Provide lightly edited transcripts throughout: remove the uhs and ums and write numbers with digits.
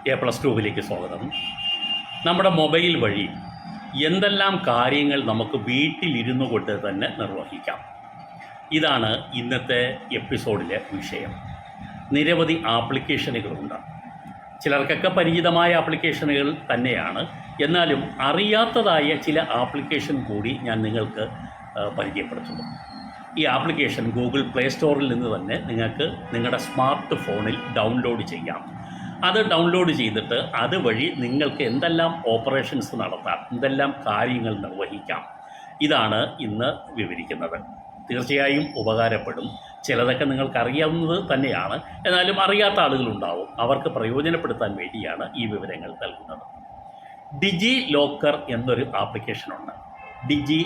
A+2 സ്വാഗതം. നമ്മുടെ mobile വഴി എന്തെല്ലാം കാര്യങ്ങൾ നമുക്ക് വീട്ടിലിരുന്നു കൊണ്ട് തന്നെ നിർവഹിക്കാം. ഇതാണ് ഇന്നത്തെ എപ്പിസോഡിലെ വിഷയം. നിരവധി ആപ്ലിക്കേഷനുകളുണ്ട്. ചിലർക്കൊക്കെ പരിചിതമായ ആപ്ലിക്കേഷനുകൾ തന്നെയാണ്. എന്നാലും അറിയാത്തതായ ചില ആപ്ലിക്കേഷൻ കൂടി ഞാൻ നിങ്ങൾക്ക് പരിചയപ്പെടുത്തുന്നു. ഈ ആപ്ലിക്കേഷൻ ഗൂഗിൾ പ്ലേ സ്റ്റോറിൽ നിന്ന് തന്നെ നിങ്ങൾക്ക് നിങ്ങളുടെ സ്മാർട്ട് ഫോണിൽ ഡൗൺലോഡ് ചെയ്യാം. അത് ഡൗൺലോഡ് ചെയ്തിട്ട് അതുവഴി നിങ്ങൾക്ക് എന്തെല്ലാം ഓപ്പറേഷൻസ് നടത്താം, എന്തെല്ലാം കാര്യങ്ങൾ നിർവഹിക്കാം, ഇതാണ് ഇന്ന് വിവരിക്കുന്നത്. തീർച്ചയായും ഉപകാരപ്പെടും. ചിലതൊക്കെ നിങ്ങൾക്കറിയാവുന്നത് തന്നെയാണ്, എന്നാലും അറിയാത്ത ആളുകളുണ്ടാവും. അവർക്ക് പ്രയോജനപ്പെടുത്താൻ വേണ്ടിയാണ് ഈ വിവരങ്ങൾ നൽകുന്നത്. ഡിജി ലോക്കർ എന്നൊരു ആപ്ലിക്കേഷനുണ്ട്. ഡിജി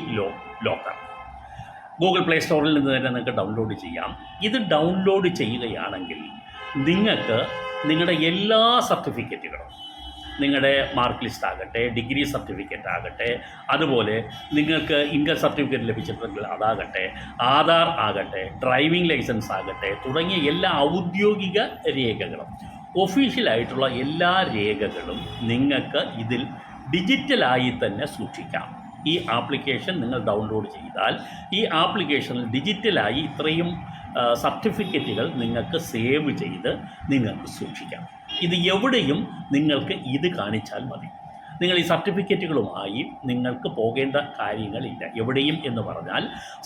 ലോക്കർ ഗൂഗിൾ പ്ലേ സ്റ്റോറിൽ നിന്ന് തന്നെ നിങ്ങൾക്ക് ഡൗൺലോഡ് ചെയ്യാം. ഇത് ഡൗൺലോഡ് ചെയ്യുകയാണെങ്കിൽ നിങ്ങൾക്ക് നിങ്ങളുടെ എല്ലാ സർട്ടിഫിക്കറ്റുകളും, നിങ്ങളുടെ മാർക്ക് ലിസ്റ്റ് ആകട്ടെ, ഡിഗ്രി സർട്ടിഫിക്കറ്റ് ആകട്ടെ, അതുപോലെ നിങ്ങൾക്ക് ഇൻകം സർട്ടിഫിക്കറ്റ് ലഭിച്ചിട്ടുണ്ടെങ്കിൽ അതാകട്ടെ, ആധാർ ആകട്ടെ, ഡ്രൈവിംഗ് ലൈസൻസ് ആകട്ടെ, തുടങ്ങിയ എല്ലാ ഔദ്യോഗിക രേഖകളും, ഒഫീഷ്യലായിട്ടുള്ള എല്ലാ രേഖകളും നിങ്ങൾക്ക് ഇതിൽ ഡിജിറ്റലായി തന്നെ സൂക്ഷിക്കാം. ഈ ആപ്ലിക്കേഷൻ നിങ്ങൾ ഡൗൺലോഡ് ചെയ്താൽ ഈ ആപ്ലിക്കേഷനിൽ ഡിജിറ്റലായി ഇത്രയും സർട്ടിഫിക്കറ്റുകൾ നിങ്ങൾക്ക് സേവ് ചെയ്ത് നിങ്ങൾക്ക് സൂക്ഷിക്കാം. ഇത് എവിടെയും നിങ്ങൾക്ക് ഇത് കാണിച്ചാൽ മതി. നിങ്ങൾ ഈ സർട്ടിഫിക്കറ്റുകളുമായി നിങ്ങൾക്ക് പോകേണ്ട കാര്യങ്ങളില്ല. എവിടെയും എന്ന് പറഞ്ഞാൽ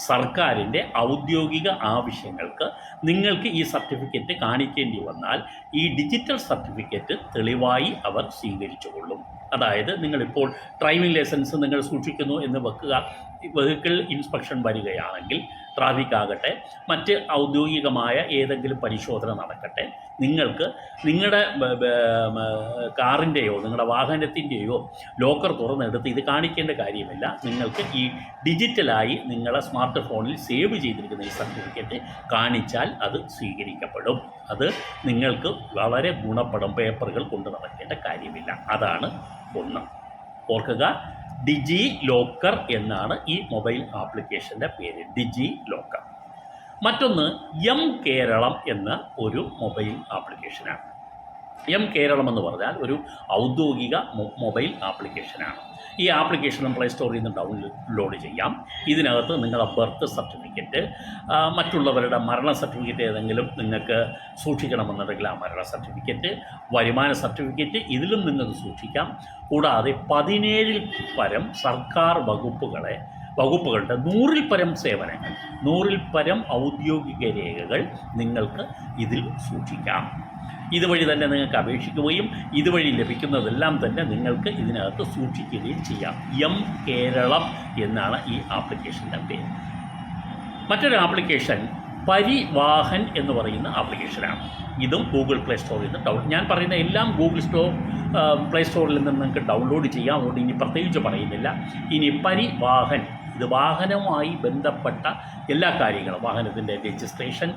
സർക്കാരിൻ്റെ ഔദ്യോഗിക ആവശ്യങ്ങൾക്ക് നിങ്ങൾക്ക് ഈ സർട്ടിഫിക്കറ്റ് കാണിക്കേണ്ടി വന്നാൽ ഈ ഡിജിറ്റൽ സർട്ടിഫിക്കറ്റ് തെളിവായി അവർ സ്വീകരിച്ചുകൊള്ളും. അതായത് നിങ്ങളിപ്പോൾ ഡ്രൈവിംഗ് ലൈസൻസ് നിങ്ങൾ സൂക്ഷിക്കുന്നു എന്ന് വെക്കുക, വെഹിക്കിൾ ഇൻസ്പെക്ഷൻ വരികയാണെങ്കിൽ, ട്രാഫിക് ആകട്ടെ, മറ്റ് ഔദ്യോഗികമായ ഏതെങ്കിലും പരിശോധന നടക്കട്ടെ, നിങ്ങൾക്ക് നിങ്ങളുടെ കാറിൻ്റെയോ നിങ്ങളുടെ വാഹനത്തിൻ്റെയോ ലോക്കർ തുറന്നെടുത്ത് ഇത് കാണിക്കേണ്ട കാര്യമില്ല. നിങ്ങൾക്ക് ഈ ഡിജിറ്റലായി നിങ്ങളെ സ്മാർട്ട് ഫോണിൽ സേവ് ചെയ്തിരിക്കുന്ന ഈ സർട്ടിഫിക്കറ്റ് കാണിച്ചാൽ അത് സ്വീകരിക്കപ്പെടും. അത് നിങ്ങൾക്ക് വളരെ ഗുണപ്പെടും. പേപ്പറുകൾ കൊണ്ടു നടക്കേണ്ട കാര്യമില്ല. അതാണ് ഒന്ന്. ഓർക്കുക, ഡിജി ലോക്കർ എന്നാണ് ഈ മൊബൈൽ ആപ്ലിക്കേഷൻ്റെ പേര്, ഡിജി ലോക്കർ. മറ്റൊന്ന് കേരളം എന്ന ഒരു മൊബൈൽ ആപ്ലിക്കേഷനാണ്. കേരളം എന്ന് പറഞ്ഞാൽ ഒരു ഔദ്യോഗിക മൊബൈൽ ആപ്ലിക്കേഷനാണ്. ഈ ആപ്ലിക്കേഷനും പ്ലേ സ്റ്റോറിൽ നിന്ന് ഡൗൺലോഡ് ചെയ്യാം. ഇതിനകത്ത് നിങ്ങളുടെ ബർത്ത് സർട്ടിഫിക്കറ്റ്, മറ്റുള്ളവരുടെ മരണ സർട്ടിഫിക്കറ്റ് ഏതെങ്കിലും നിങ്ങൾക്ക് സൂക്ഷിക്കണമെന്നുണ്ടെങ്കിൽ ആ മരണ സർട്ടിഫിക്കറ്റ്, വരുമാന സർട്ടിഫിക്കറ്റ്, ഇതിലും നിങ്ങൾക്ക് സൂക്ഷിക്കാം. കൂടാതെ 17 പരം സർക്കാർ വകുപ്പുകളുടെ 100 പരം സേവനങ്ങൾ, 100 പരം ഔദ്യോഗിക രേഖകൾ നിങ്ങൾക്ക് ഇതിൽ സൂക്ഷിക്കാം. ഇതുവഴി തന്നെ നിങ്ങൾക്ക് അപേക്ഷിക്കുകയും ഇതുവഴി ലഭിക്കുന്നതെല്ലാം തന്നെ നിങ്ങൾക്ക് ഇതിനകത്ത് സൂക്ഷിക്കുകയും ചെയ്യാം. കേരളം എന്നാണ് ഈ ആപ്ലിക്കേഷൻ്റെ പേര്. മറ്റൊരു ആപ്ലിക്കേഷൻ പരിവാഹൻ എന്ന് പറയുന്ന ആപ്ലിക്കേഷനാണ്. ഇതും ഗൂഗിൾ പ്ലേ സ്റ്റോറിൽ നിന്ന് ഞാൻ പറയുന്ന എല്ലാം ഗൂഗിൾ പ്ലേ സ്റ്റോറിൽ നിന്ന് നിങ്ങൾക്ക് ഡൗൺലോഡ് ചെയ്യാം. അതുകൊണ്ട് ഇനി പ്രത്യേകിച്ച് പറയുന്നില്ല. ഇനി പരിവാഹൻ, ഇത് വാഹനവുമായി ബന്ധപ്പെട്ട എല്ലാ കാര്യങ്ങളും, വാഹനത്തിൻ്റെ രജിസ്ട്രേഷൻ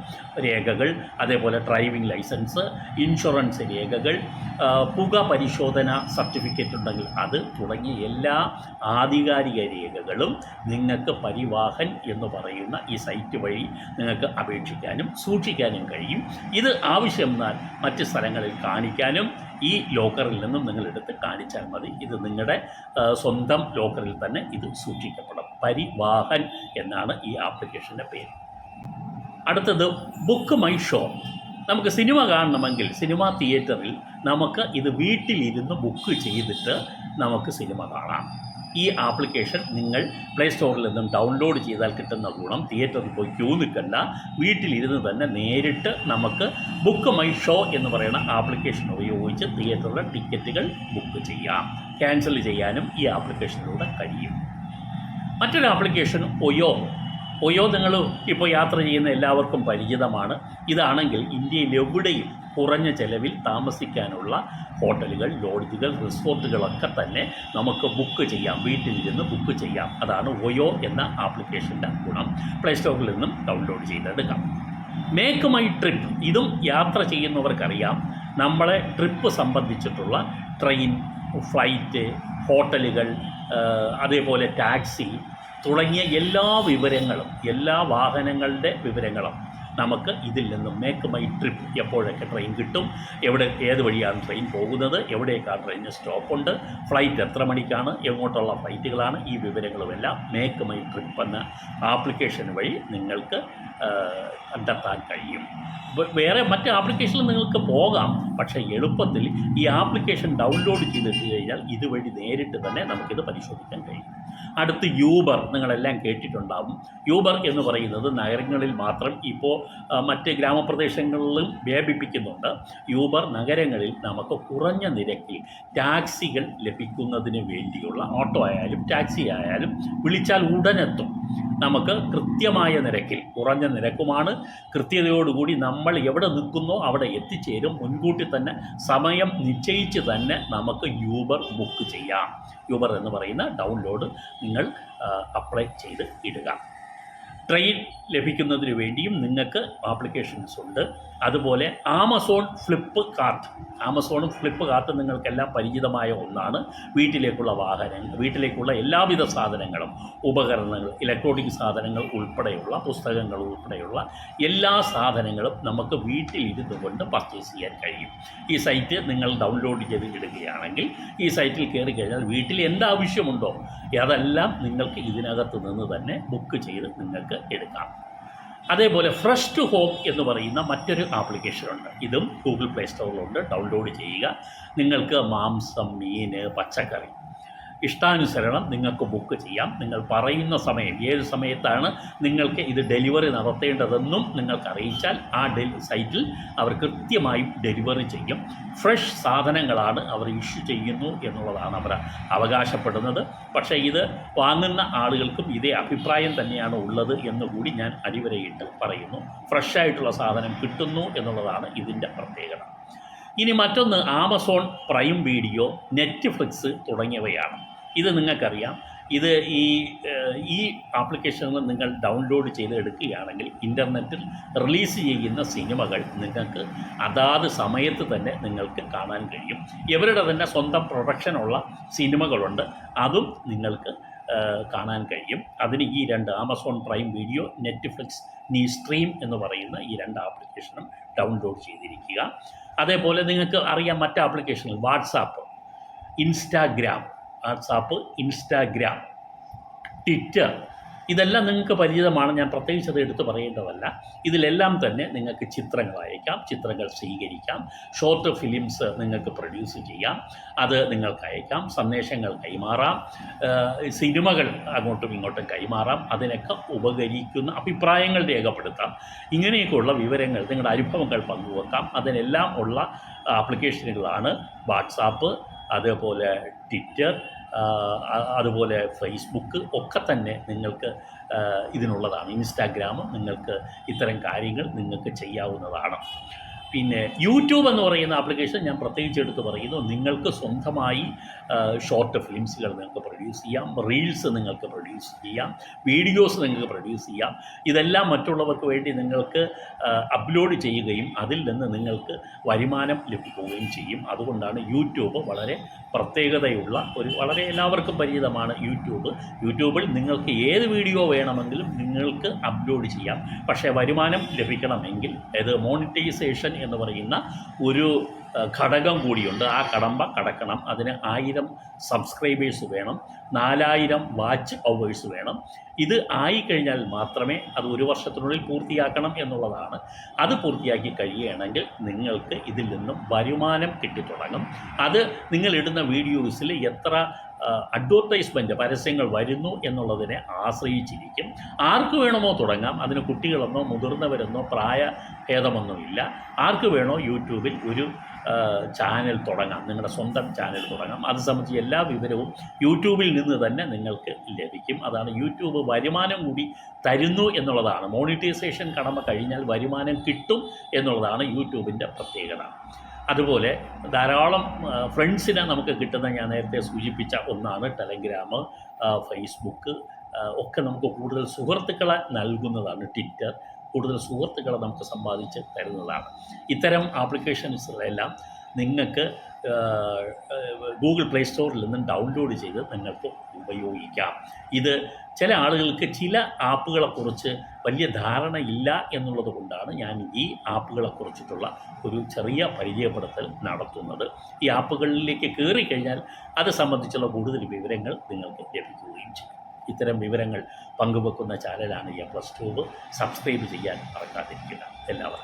രേഖകൾ, അതേപോലെ ഡ്രൈവിംഗ് ലൈസൻസ്, ഇൻഷുറൻസ് രേഖകൾ, പുക പരിശോധന സർട്ടിഫിക്കറ്റ് ഉണ്ടെങ്കിൽ അത്, തുടങ്ങിയ എല്ലാ ആധികാരിക രേഖകളും നിങ്ങൾക്ക് പരിവാഹൻ എന്ന് പറയുന്ന ഈ സൈറ്റ് വഴി നിങ്ങൾക്ക് അപേക്ഷിക്കാനും സൂക്ഷിക്കാനും കഴിയും. ഇത് ആവശ്യമെന്നാൽ മറ്റ് സ്ഥലങ്ങളിൽ കാണിക്കാനും ഈ ലോക്കറിൽ നിന്നും നിങ്ങളെടുത്ത് കാണിച്ചാൽ മതി. ഇത് നിങ്ങളുടെ സ്വന്തം ലോക്കറിൽ തന്നെ ഇത് സൂക്ഷിക്കപ്പെടും. പരിവാഹൻ എന്നാണ് ഈ ആപ്ലിക്കേഷൻ്റെ പേര്. അടുത്തത് ബുക്ക് മൈ ഷോ. നമുക്ക് സിനിമ കാണണമെങ്കിൽ സിനിമാ തിയേറ്ററിൽ നമുക്ക് ഇത് വീട്ടിലിരുന്ന് ബുക്ക് ചെയ്തിട്ട് നമുക്ക് സിനിമ കാണാം. ഈ ആപ്ലിക്കേഷൻ നിങ്ങൾ പ്ലേ സ്റ്റോറിൽ നിന്നും ഡൗൺലോഡ് ചെയ്താൽ കിട്ടുന്ന ഗുണം, തിയേറ്ററിൽ പോയി ക്യൂ നിൽക്കണ്ട, വീട്ടിലിരുന്ന് തന്നെ നേരിട്ട് നമുക്ക് ബുക്ക് മൈ ഷോ എന്ന് പറയുന്ന ആപ്ലിക്കേഷൻ ഉപയോഗിച്ച് തിയേറ്ററിലെ ടിക്കറ്റുകൾ ബുക്ക് ചെയ്യാം. ക്യാൻസൽ ചെയ്യാനും ഈ ആപ്ലിക്കേഷനിലൂടെ കഴിയും. മറ്റൊരു ആപ്ലിക്കേഷൻ ഒയോ നിങ്ങൾ ഇപ്പോൾ യാത്ര ചെയ്യുന്ന എല്ലാവർക്കും പരിചിതമാണ്. ഇതാണെങ്കിൽ ഇന്ത്യയിൽ എവിടെയും കുറഞ്ഞ ചെലവിൽ താമസിക്കാനുള്ള ഹോട്ടലുകൾ, ലോഡ്ജുകൾ, റിസോർട്ടുകളൊക്കെ തന്നെ നമുക്ക് ബുക്ക് ചെയ്യാം, വീട്ടിലിരുന്ന് ബുക്ക് ചെയ്യാം. അതാണ് ഒയോ എന്ന ആപ്ലിക്കേഷൻ്റെ ഗുണം. പ്ലേ സ്റ്റോറിൽ നിന്നും ഡൗൺലോഡ് ചെയ്തെടുക്കാം. മേക്ക് മൈ ട്രിപ്പ്, ഇതും യാത്ര ചെയ്യുന്നവർക്കറിയാം. നമ്മളെ ട്രിപ്പ് സംബന്ധിച്ചിട്ടുള്ള ട്രെയിൻ, ഫ്ലൈറ്റ്, ഹോട്ടലുകൾ, അതേപോലെ ടാക്സി തുടങ്ങിയ എല്ലാ വിവരങ്ങളും, എല്ലാ വാഹനങ്ങളുടെ വിവരങ്ങളും, നമുക്ക് ഇതിൽ നിന്നും മേക്ക് മൈ ട്രിപ്പ്, എപ്പോഴൊക്കെ ട്രെയിൻ കിട്ടും, ഏത് വഴിയാണ് ട്രെയിൻ പോകുന്നത്, എവിടേക്കാണ് ട്രെയിനിന് സ്റ്റോപ്പുണ്ട്, ഫ്ലൈറ്റ് എത്ര മണിക്കാണ്, എങ്ങോട്ടുള്ള ഫ്ലൈറ്റുകളാണ്, ഈ വിവരങ്ങളുമെല്ലാം മേക്ക് മൈ ട്രിപ്പ് എന്ന ആപ്ലിക്കേഷൻ വഴി നിങ്ങൾക്ക് കണ്ടെത്താൻ കഴിയും. വേറെ മറ്റ് ആപ്ലിക്കേഷനിൽ നിങ്ങൾക്ക് പോകാം, പക്ഷേ എളുപ്പത്തിൽ ഈ ആപ്ലിക്കേഷൻ ഡൗൺലോഡ് ചെയ്തിട്ട് കഴിഞ്ഞാൽ ഇതുവഴി നേരിട്ട് തന്നെ നമുക്കിത് പരിശോധിക്കാൻ കഴിയും. അടുത്ത് യൂബർ, നിങ്ങളെല്ലാം കേട്ടിട്ടുണ്ടാകും. യൂബർ എന്ന് പറയുന്നത് നഗരങ്ങളിൽ മാത്രം, ഇപ്പോൾ മറ്റ് ഗ്രാമപ്രദേശങ്ങളിലും വ്യാപിപ്പിക്കുന്നുണ്ട്. യൂബർ നഗരങ്ങളിൽ നമുക്ക് കുറഞ്ഞ നിരക്കിൽ ടാക്സികൾ ലഭിക്കുന്നതിന് വേണ്ടിയുള്ള, ഓട്ടോ ആയാലും ടാക്സി ആയാലും വിളിച്ചാൽ ഉടനെത്തും. നമുക്ക് കൃത്യമായ നിരക്കിൽ, കുറഞ്ഞ നിരക്കുമാണ്, കൃത്യതയോടുകൂടി നമ്മൾ എവിടെ നിൽക്കുന്നോ അവിടെ എത്തിച്ചേരും. മുൻകൂട്ടി തന്നെ സമയം നിശ്ചയിച്ച് തന്നെ നമുക്ക് യൂബർ ബുക്ക് ചെയ്യാം. യൂബർ എന്ന് പറയുന്ന ഡൗൺലോഡ് നിങ്ങൾ അപ്ലൈ ചെയ്ത് ഇടുക. ട്രെയിൻ ലഭിക്കുന്നതിന് വേണ്ടിയും നിങ്ങൾക്ക് ആപ്ലിക്കേഷൻസ് ഉണ്ട്. അതുപോലെ ആമസോണും ഫ്ലിപ്പ് കാർട്ട് നിങ്ങൾക്കെല്ലാം പരിചിതമായ ഒന്നാണ്. വീട്ടിലേക്കുള്ള എല്ലാവിധ സാധനങ്ങളും, ഉപകരണങ്ങൾ, ഇലക്ട്രോണിക് സാധനങ്ങൾ ഉൾപ്പെടെയുള്ള, പുസ്തകങ്ങൾ ഉൾപ്പെടെയുള്ള എല്ലാ സാധനങ്ങളും നമുക്ക് വീട്ടിലിരുന്നു കൊണ്ട് പർച്ചേസ് ചെയ്യാൻ കഴിയും. ഈ സൈറ്റ് നിങ്ങൾ ഡൗൺലോഡ് ചെയ്ത് ഇടുകയാണെങ്കിൽ, ഈ സൈറ്റിൽ കയറി കഴിഞ്ഞാൽ വീട്ടിൽ എന്താവശ്യമുണ്ടോ അതെല്ലാം നിങ്ങൾക്ക് ഇതിനകത്ത് നിന്ന് തന്നെ ബുക്ക് ചെയ്ത് നിങ്ങൾക്ക് എടുക്കാം. അതേപോലെ ഫ്രഷ് ടു ഹോം എന്ന് പറയുന്ന മറ്റൊരു ആപ്ലിക്കേഷനുണ്ട്. ഇതും ഗൂഗിൾ പ്ലേ സ്റ്റോറിലുണ്ട്. ഡൗൺലോഡ് ചെയ്യുക. നിങ്ങൾക്ക് മാംസം, മീൻ, പച്ചക്കറി ഇഷ്ടാനുസരണം നിങ്ങൾക്ക് ബുക്ക് ചെയ്യാം. നിങ്ങൾ പറയുന്ന സമയം, ഏത് സമയത്താണ് നിങ്ങൾക്ക് ഇത് ഡെലിവറി നടത്തേണ്ടതെന്നും നിങ്ങൾക്ക് അറിയിച്ചാൽ ആ സൈറ്റിൽ അവർ കൃത്യമായും ഡെലിവറി ചെയ്യും. ഫ്രഷ് സാധനങ്ങളാണ് അവർ ഇഷ്യൂ ചെയ്യുന്നു എന്നുള്ളതാണ് അവർ അവകാശപ്പെടുന്നത്. പക്ഷേ ഇത് വാങ്ങുന്ന ആളുകൾക്കും ഇതേ അഭിപ്രായം തന്നെയാണ് ഉള്ളത് എന്നുകൂടി ഞാൻ അടിവരയിട്ട് പറയുന്നു. ഫ്രഷായിട്ടുള്ള സാധനം കിട്ടുന്നു എന്നുള്ളതാണ് ഇതിൻ്റെ പ്രത്യേകത. ഇനി മറ്റൊന്ന് ആമസോൺ പ്രൈം വീഡിയോ, നെറ്റ്ഫ്ലിക്സ് തുടങ്ങിയവയാണ്. ഇത് നിങ്ങൾക്കറിയാം. ഇത് ഈ ആപ്ലിക്കേഷനുകൾ നിങ്ങൾ ഡൗൺലോഡ് ചെയ്ത് എടുക്കുകയാണെങ്കിൽ ഇൻ്റർനെറ്റിൽ റിലീസ് ചെയ്യുന്ന സിനിമകൾ നിങ്ങൾക്ക് അതാത് സമയത്ത് തന്നെ നിങ്ങൾക്ക് കാണാൻ കഴിയും. ഇവരുടെ തന്നെ സ്വന്തം പ്രൊഡക്ഷനുള്ള സിനിമകളുണ്ട്, അതും നിങ്ങൾക്ക് കാണാൻ കഴിയും. അതിന് ഈ രണ്ട്, Amazon prime video, Netflix stream എന്ന് പറയുന്ന ഈ രണ്ട് ആപ്ലിക്കേഷനും ഡൗൺലോഡ് ചെയ്തിരിക്കുക. അതേപോലെ നിങ്ങൾക്ക് അറിയാം മറ്റ് ആപ്ലിക്കേഷനുകൾ, വാട്സാപ്പ്, ഇൻസ്റ്റാഗ്രാം, ട്വിറ്റർ, ഇതെല്ലാം നിങ്ങൾക്ക് പരിചിതമാണ്. ഞാൻ പ്രത്യേകിച്ച് അത് എടുത്ത് പറയേണ്ടതല്ല. ഇതിലെല്ലാം തന്നെ നിങ്ങൾക്ക് ചിത്രങ്ങൾ അയക്കാം, ചിത്രങ്ങൾ സ്വീകരിക്കാം, ഷോർട്ട് ഫിലിംസ് നിങ്ങൾക്ക് പ്രൊഡ്യൂസ് ചെയ്യാം, അത് നിങ്ങൾക്ക് അയക്കാം, സന്ദേശങ്ങൾ കൈമാറാം, സിനിമകൾ അങ്ങോട്ടും ഇങ്ങോട്ടും കൈമാറാം, അതിനൊക്കെ ഉപകരിക്കുന്ന അഭിപ്രായങ്ങൾ രേഖപ്പെടുത്താം. ഇങ്ങനെയൊക്കെയുള്ള വിവരങ്ങൾ, നിങ്ങളുടെ അനുഭവങ്ങൾ പങ്കുവെക്കാം. അതിനെല്ലാം ഉള്ള ആപ്ലിക്കേഷനുകളാണ് വാട്സാപ്പ്, അതേപോലെ ട്വിറ്റർ, അതുപോലെ ഫേസ്ബുക്ക് ഒക്കെ തന്നെ നിങ്ങൾക്ക് ഇതിനുള്ളതാണ്. ഇൻസ്റ്റാഗ്രാമും നിങ്ങൾക്ക് ഇത്തരം കാര്യങ്ങൾ നിങ്ങൾക്ക് ചെയ്യാവുന്നതാണ്. പിന്നെ യൂട്യൂബ് എന്ന് പറയുന്ന ആപ്ലിക്കേഷൻ ഞാൻ പ്രത്യേകിച്ച് എടുത്ത് പറയുന്നു. നിങ്ങൾക്ക് സ്വന്തമായി ഷോർട്ട് ഫിലിംസുകൾ നിങ്ങൾക്ക് പ്രൊഡ്യൂസ് ചെയ്യാം, റീൽസ് നിങ്ങൾക്ക് പ്രൊഡ്യൂസ് ചെയ്യാം, വീഡിയോസ് നിങ്ങൾക്ക് പ്രൊഡ്യൂസ് ചെയ്യാം. ഇതെല്ലാം മറ്റുള്ളവർക്ക് വേണ്ടി നിങ്ങൾക്ക് അപ്ലോഡ് ചെയ്യുകയും അതിൽ നിന്ന് നിങ്ങൾക്ക് വരുമാനം ലഭിക്കുകയും ചെയ്യും. അതുകൊണ്ടാണ് യൂട്യൂബ് വളരെ പ്രത്യേകതയുള്ള വളരെ എല്ലാവർക്കും പരിചിതമാണ് യൂട്യൂബിൽ നിങ്ങൾക്ക് ഏത് വീഡിയോ വേണമെങ്കിലും നിങ്ങൾക്ക് അപ്ലോഡ് ചെയ്യാം. പക്ഷേ വരുമാനം ലഭിക്കണമെങ്കിൽ അത് മോണിറ്റൈസേഷൻ എന്ന് പറയുന്ന ഒരു ഘടകം കൂടിയുണ്ട്. ആ കടമ്പ കടക്കണം. അതിന് 1000 സബ്സ്ക്രൈബേഴ്സ് വേണം, 4000 വാച്ച് അവേഴ്സ് വേണം. ഇത് ആയിക്കഴിഞ്ഞാൽ മാത്രമേ അത് 1 വർഷത്തിനുള്ളിൽ പൂർത്തിയാക്കണം എന്നുള്ളതാണ്. അത് പൂർത്തിയാക്കി കഴിയുകയാണെങ്കിൽ നിങ്ങൾക്ക് ഇതിൽ നിന്നും വരുമാനം കിട്ടിത്തുടങ്ങും. അത് നിങ്ങളിടുന്ന വീഡിയോസിൽ എത്ര അഡ്വർടൈസ്മെൻറ്റ്, പരസ്യങ്ങൾ വരുന്നു എന്നുള്ളതിനെ ആശ്രയിച്ചിരിക്കും. ആർക്ക് വേണമോ തുടങ്ങാം. അതിന് കുട്ടികളെന്നോ മുതിർന്നവരെന്നോ പ്രായഭേദമൊന്നുമില്ല. ആർക്ക് വേണോ യൂട്യൂബിൽ ഒരു ചാനൽ തുടങ്ങാം, നിങ്ങളുടെ സ്വന്തം ചാനൽ തുടങ്ങാം. അത് സംബന്ധിച്ച് എല്ലാ വിവരവും യൂട്യൂബിൽ നിന്ന് തന്നെ നിങ്ങൾക്ക് ലഭിക്കും. അതാണ് യൂട്യൂബ് വരുമാനം കൂടി തരുന്നു എന്നുള്ളതാണ്. മോണിറ്റൈസേഷൻ കടമ കഴിഞ്ഞാൽ വരുമാനം കിട്ടും എന്നുള്ളതാണ് യൂട്യൂബിൻ്റെ പ്രത്യേകത. അതുപോലെ ധാരാളം ഫ്രണ്ട്സിനെ നമുക്ക് കിട്ടുന്ന, ഞാൻ നേരത്തെ സൂചിപ്പിച്ച ഒന്നാണ് ടെലഗ്രാം, ഫേസ്ബുക്ക് ഒക്കെ നമുക്ക് കൂടുതൽ സുഹൃത്തുക്കളെ നൽകുന്നതാണ്. ട്വിറ്റർ കൂടുതൽ സുഹൃത്തുക്കളെ നമുക്ക് സമ്പാദിച്ച് തരുന്നതാണ്. ഇത്തരം ആപ്ലിക്കേഷൻസുകളെല്ലാം നിങ്ങൾക്ക് ഗൂഗിൾ പ്ലേ സ്റ്റോറിൽ നിന്നും ഡൗൺലോഡ് ചെയ്ത് നിങ്ങൾക്ക് ഉപയോഗിക്കാം. ഇത് ചില ആളുകൾക്ക് ചില ആപ്പുകളെക്കുറിച്ച് വലിയ ധാരണയില്ല എന്നുള്ളത് കൊണ്ടാണ് ഞാൻ ഈ ആപ്പുകളെക്കുറിച്ചിട്ടുള്ള ഒരു ചെറിയ പരിചയപ്പെടുത്തൽ നടത്തുന്നത്. ഈ ആപ്പുകളിലേക്ക് കയറിക്കഴിഞ്ഞാൽ അത് സംബന്ധിച്ചുള്ള കൂടുതൽ വിവരങ്ങൾ നിങ്ങൾക്ക് ലഭിക്കുകയും ചെയ്യും. ഇത്തരം വിവരങ്ങൾ പങ്കുവെക്കുന്ന ചാനലാണ് A+ ട്യൂബ്. സബ്സ്ക്രൈബ് ചെയ്യാൻ മറക്കാതിരിക്കുക. എല്ലാവർക്കും